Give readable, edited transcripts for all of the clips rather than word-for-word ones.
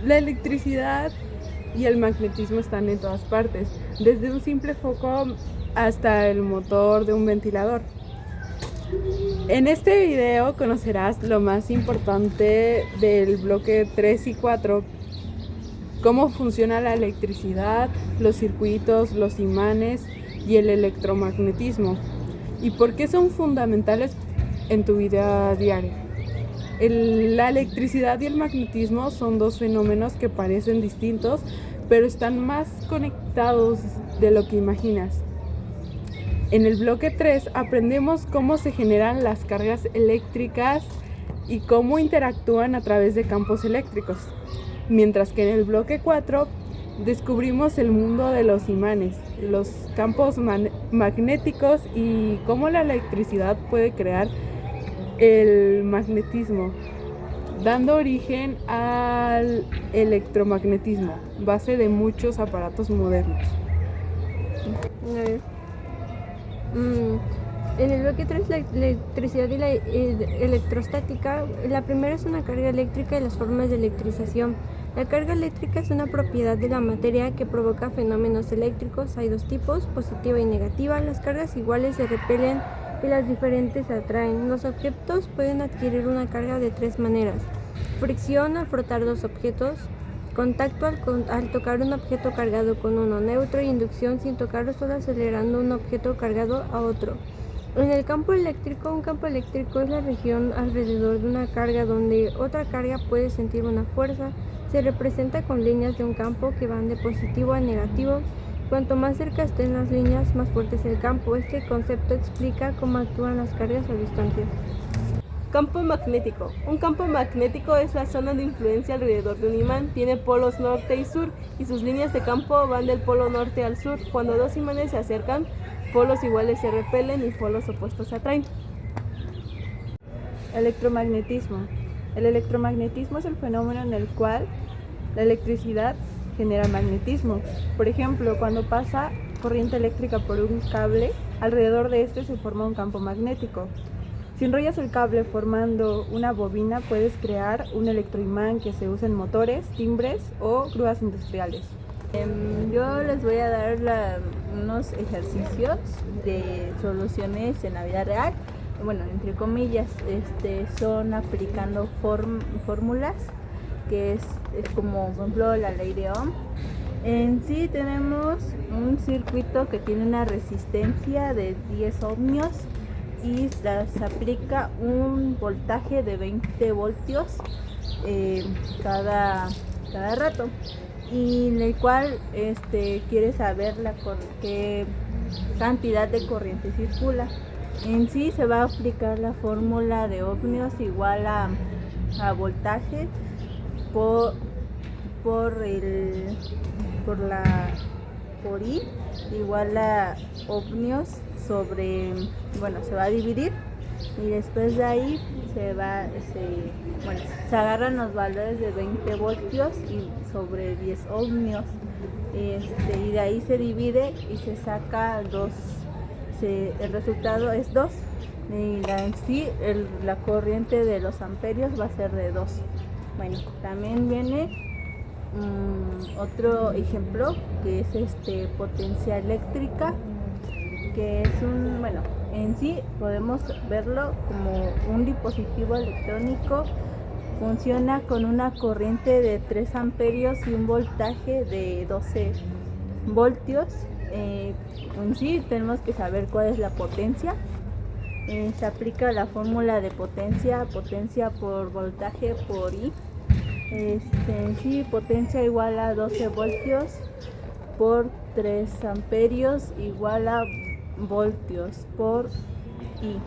La electricidad y el magnetismo están en todas partes, desde un simple foco hasta el motor de un ventilador. En este video conocerás lo más importante del bloque 3 y 4, cómo funciona la electricidad, los circuitos, los imanes y el electromagnetismo, y por qué son fundamentales en tu vida diaria. La electricidad y el magnetismo son dos fenómenos que parecen distintos, pero están más conectados de lo que imaginas. En el bloque 3 aprendemos cómo se generan las cargas eléctricas y cómo interactúan a través de campos eléctricos, mientras que en el bloque 4 descubrimos el mundo de los imanes, los campos magnéticos y cómo la electricidad puede crear el magnetismo, dando origen al electromagnetismo, base de muchos aparatos modernos. En el bloque 3, la electricidad y la electrostática. La primera es una carga eléctrica y las formas de electrización. La carga eléctrica es una propiedad de la materia que provoca fenómenos eléctricos. Hay dos tipos, positiva y negativa. Las cargas iguales se repelen y las diferentes se atraen. Los objetos pueden adquirir una carga de tres maneras: fricción al frotar dos objetos, contacto al tocar un objeto cargado con uno neutro, y inducción sin tocarlo, solo acelerando un objeto cargado a otro. En el campo eléctrico, un campo eléctrico es la región alrededor de una carga donde otra carga puede sentir una fuerza. Se representa con líneas de un campo que van de positivo a negativo. Cuanto más cerca estén las líneas, más fuerte es el campo. Este concepto explica cómo actúan las cargas a distancia. Campo magnético. Un campo magnético es la zona de influencia alrededor de un imán. Tiene polos norte y sur y sus líneas de campo van del polo norte al sur. Cuando dos imanes se acercan, polos iguales se repelen y polos opuestos se atraen. Electromagnetismo. El electromagnetismo es el fenómeno en el cual la electricidad genera magnetismo. Por ejemplo, cuando pasa corriente eléctrica por un cable, alrededor de este se forma un campo magnético. Si enrollas el cable formando una bobina, puedes crear un electroimán que se usa en motores, timbres o grúas industriales. Yo les voy a dar unos ejercicios de soluciones en la vida real. Bueno, entre comillas, son aplicando fórmulas, que es como, por ejemplo, la ley de Ohm. En sí tenemos un circuito que tiene una resistencia de 10 ohmios y se aplica un voltaje de 20 voltios cada rato, y en el cual quiere saber qué cantidad de corriente circula. En sí se va a aplicar la fórmula de ohmios igual a voltaje por I igual a ohmios sobre, se va a dividir, y después de ahí se agarran los valores de 20 voltios y sobre 10 ohmios, y de ahí se divide y se saca 2. El resultado es 2, y la corriente de los amperios va a ser de 2. Bueno, también viene otro ejemplo, que es potencia eléctrica, que es en sí podemos verlo como un dispositivo electrónico. Funciona con una corriente de 3 amperios y un voltaje de 12 voltios. En sí tenemos que saber cuál es la potencia. Se aplica la fórmula de potencia por voltaje por I. En sí, potencia igual a 12 voltios por 3 amperios igual a voltios por I.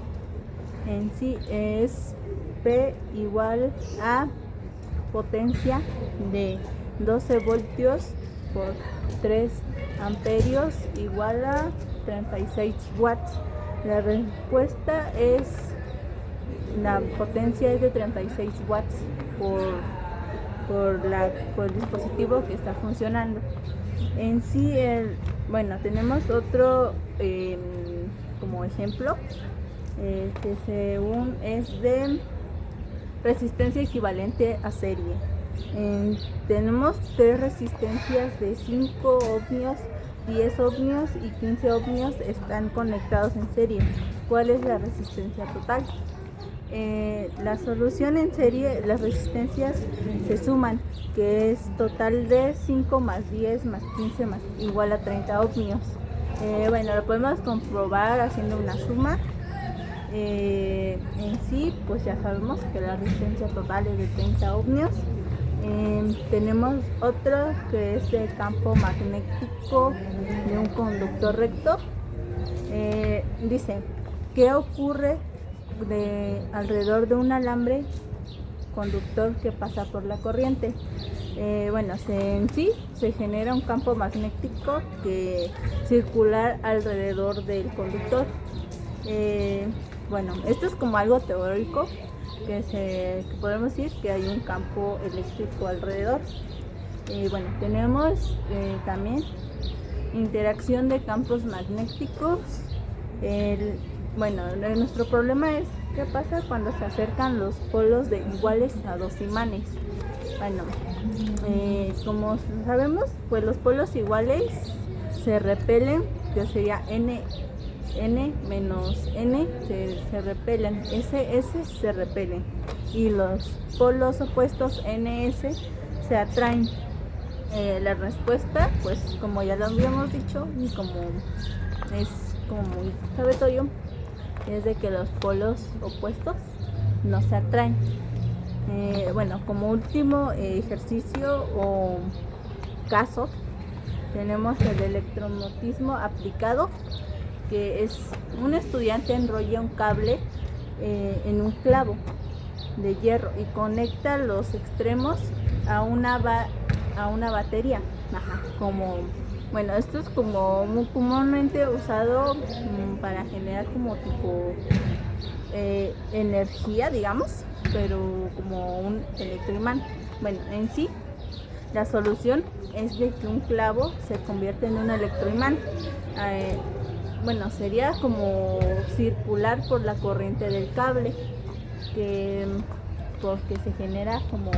En sí es P igual a potencia de 12 voltios por 3 amperios igual a 36 watts. La respuesta es, la potencia es de 36 watts por el dispositivo que está funcionando. En sí, tenemos otro como ejemplo, que según es de resistencia equivalente a serie. Tenemos 3 resistencias de 5 ohmios, 10 ohmios y 15 ohmios están conectados en serie. ¿Cuál es la resistencia total? La solución en serie, las resistencias se suman, que es total de 5 más 10 más 15 más igual a 30 ohmios. Bueno, lo podemos comprobar haciendo una suma. En sí, pues ya sabemos que la resistencia total es de 30 ohmios. Tenemos otro que es el campo magnético de un conductor recto. Dice, ¿qué ocurre alrededor de un alambre conductor que pasa por la corriente? Bueno, en sí se genera un campo magnético que circular alrededor del conductor. Bueno, esto es como algo teórico, que podemos decir que hay un campo eléctrico alrededor. Bueno, tenemos también interacción de campos magnéticos. Bueno, nuestro problema es qué pasa cuando se acercan los polos de iguales a dos imanes. Bueno, como sabemos, pues los polos iguales se repelen, que sería N menos N se repelen, S se repelen, y los polos opuestos NS se atraen. La respuesta, pues como ya lo habíamos dicho y como muy sabetorio, es de que los polos opuestos no se atraen. Bueno, como último ejercicio o caso, tenemos el electromagnetismo aplicado, que es un estudiante enrolla un cable en un clavo de hierro y conecta los extremos a una batería. Bueno, esto es como muy comúnmente usado para generar como tipo energía, digamos, pero como un electroimán. Bueno, en sí, la solución es de que un clavo se convierte en un electroimán. Bueno, sería como circular por la corriente del cable, porque se genera como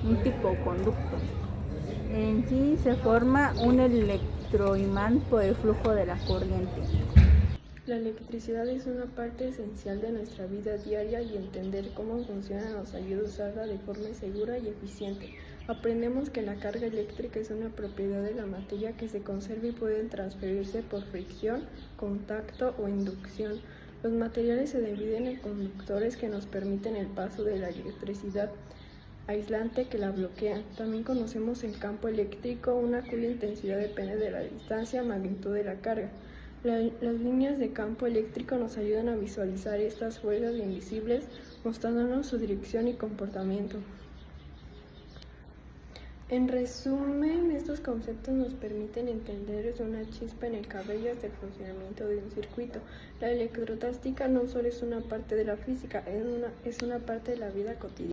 un tipo conducto. En sí se forma un electroimán por el flujo de la corriente. La electricidad es una parte esencial de nuestra vida diaria y entender cómo funciona nos ayuda a usarla de forma segura y eficiente. Aprendemos que la carga eléctrica es una propiedad de la materia que se conserva y pueden transferirse por fricción, contacto o inducción. Los materiales se dividen en conductores que nos permiten el paso de la electricidad, aislante que la bloquea. También conocemos el campo eléctrico, una cuya intensidad depende de la distancia, magnitud de la carga. Las líneas de campo eléctrico nos ayudan a visualizar estas fuerzas invisibles, mostrándonos su dirección y comportamiento. En resumen, estos conceptos nos permiten entender desde una chispa en el cabello hasta el funcionamiento de un circuito. La electrostática no solo es una parte de la física, es una parte de la vida cotidiana.